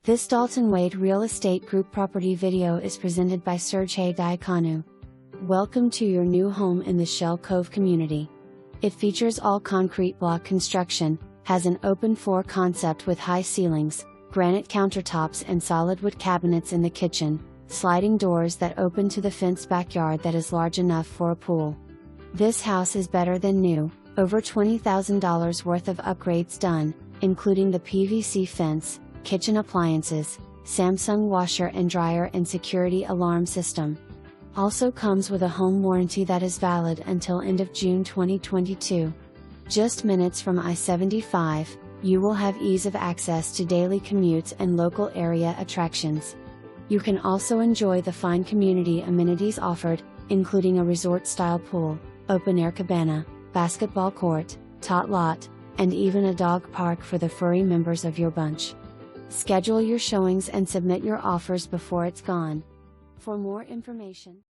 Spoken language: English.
This Dalton Wade Real Estate Group property video is presented by Sergey Diakonu. Welcome to your new home in the Shell Cove community. It features all concrete block construction, has an open floor concept with high ceilings, granite countertops and solid wood cabinets in the kitchen, sliding doors that open to the fenced backyard that is large enough for a pool. This house is better than new, over $20,000 worth of upgrades done, including the PVC fence, kitchen appliances, Samsung washer and dryer and security alarm system. Also comes with a home warranty that is valid until end of June 2022. Just minutes from I-75, you will have ease of access to daily commutes and local area attractions. You can also enjoy the fine community amenities offered, including a resort-style pool, open-air cabana, basketball court, Tot Lot, and even a dog park for the furry members of your bunch. Schedule your showings and submit your offers before it's gone. For more information,